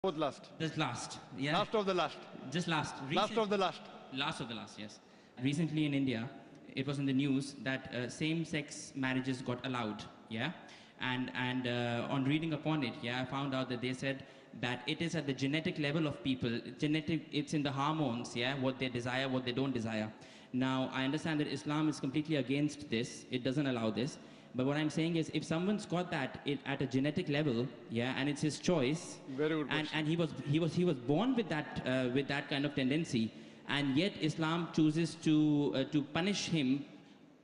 Both last. Just last. Yeah. Last of the last. Just last. Last of the last. Last of the last, yes. Recently in India, it was in the news that same-sex marriages got allowed, yeah? And on reading upon it, yeah, I found out that they said that it is at the genetic level of people. It's in the hormones, yeah, what they desire, what they don't desire. Now, I understand that Islam is completely against this. It doesn't allow this. But what I'm saying is, if someone's got that at a genetic level, yeah, and it's his choice, very good question. and he was born with that kind of tendency, and yet Islam chooses to punish him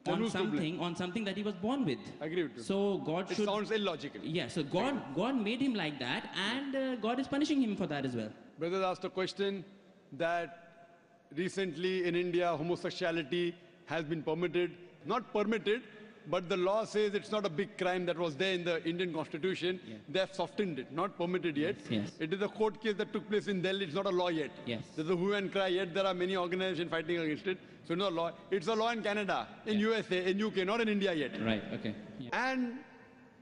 on something that he was born with. I agree with you. So God should. It sounds illogical. Yeah. So God made him like that, and God is punishing him for that as well. Brother asked a question that recently in India homosexuality has been permitted, not permitted, but the law says it's not a big crime that was there in the Indian constitution. Yeah. They have softened it, not permitted yet. Yes. It is a court case that took place in Delhi. It's not a law yet. Yes. There's a hue and cry yet. There are many organizations fighting against it. So it's not a law. It's a law in Canada, in USA, in UK, not in India yet. Right, okay. Yeah. And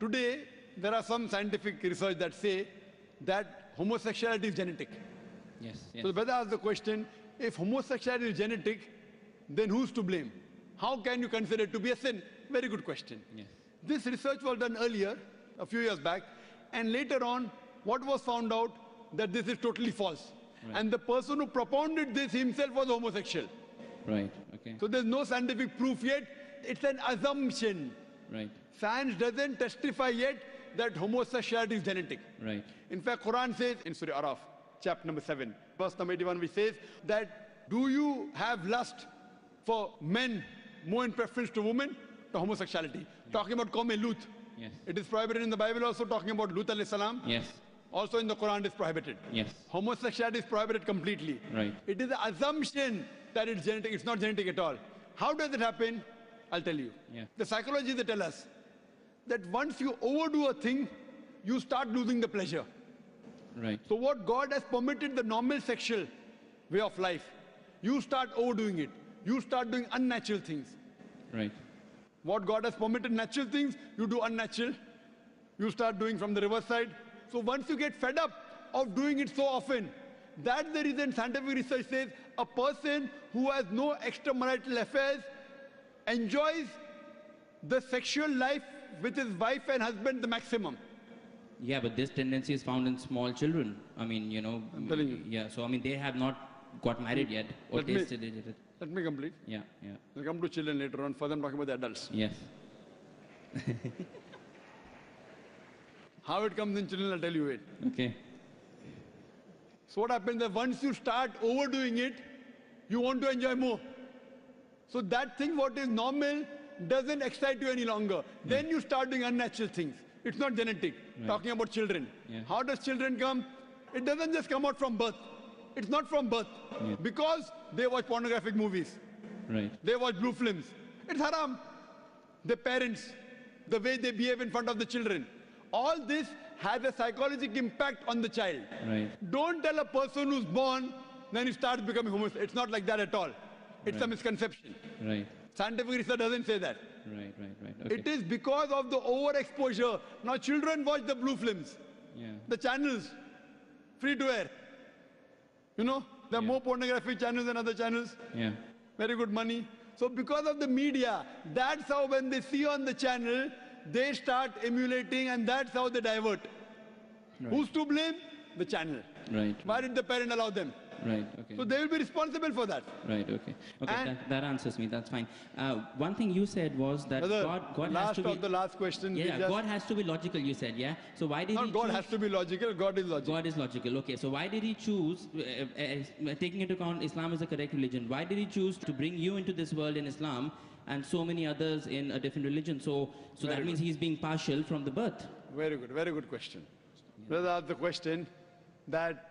today, there are some scientific research that say that homosexuality is genetic. Yes, yes. So the brother asked the question, if homosexuality is genetic, then who's to blame? How can you consider it to be a sin? Very good question. Yes. This research was done earlier, a few years back, and later on, what was found out that this is totally false. Right. And the person who propounded this himself was homosexual. Right, okay. So there's no scientific proof yet. It's an assumption. Right. Science doesn't testify yet that homosexuality is genetic. Right. In fact, Quran says in Surah Araf, chapter number 7, verse number 81, which says that, do you have lust for men more in preference to women? To homosexuality. Yeah. Talking about Qawm Lut. Yes. It is prohibited in the Bible also, talking about Lut alayhi salam. Yes. Also in the Quran it is prohibited. Yes. Homosexuality is prohibited completely. Right. It is an assumption that it's genetic. It's not genetic at all. How does it happen? I'll tell you. Yeah. The psychologists they tell us that once you overdo a thing, you start losing the pleasure. Right. So what God has permitted the normal sexual way of life, you start overdoing it. You start doing unnatural things. Right. What God has permitted natural things, you do unnatural. You start doing from the reverse side. So once you get fed up of doing it so often, that's the reason scientific research says a person who has no extramarital affairs enjoys the sexual life with his wife and husband the maximum. Yeah, but this tendency is found in small children. I mean, you know. I'm telling you. Yeah, so I mean, they have not got married yet or tasted it. Let me complete. Yeah, yeah. We'll come to children later on. First I'm talking about the adults. Yes. How it comes in children, I'll tell you it. Okay. So what happens is once you start overdoing it, you want to enjoy more. So that thing what is normal doesn't excite you any longer. Then you start doing unnatural things. It's not genetic. Right. Talking about children. Yeah. How does children come? It doesn't just come out from birth. It's not from birth. Yeah. Because they watch pornographic movies. Right. They watch blue films. It's haram. The parents, the way they behave in front of the children. All this has a psychological impact on the child. Right. Don't tell a person who's born, then he starts becoming homosexual. It's not like that at all. It's a misconception. Right. Scientific research doesn't say that. Right, right, right. Okay. It is because of the overexposure. Now children watch the blue films. Yeah. The channels, free to air. You know, there are more pornographic channels than other channels. Yeah. Very good money. So because of the media, that's how when they see on the channel, they start emulating and that's how they divert. Right. Who's to blame? The channel. Right. Why did the parent allow them? Right, okay. So they will be responsible for that. Right, okay. Okay, that answers me, that's fine. One thing you said was that God has to be... the last question. Yeah, God has to be logical, you said, yeah? So why did he choose... God has to be logical, God is logical. God is logical, okay. So why did he choose, taking into account Islam is a correct religion, why did he choose to bring you into this world in Islam and so many others in a different religion? So that means he's being partial from the birth. Very good question. Brother asked the question that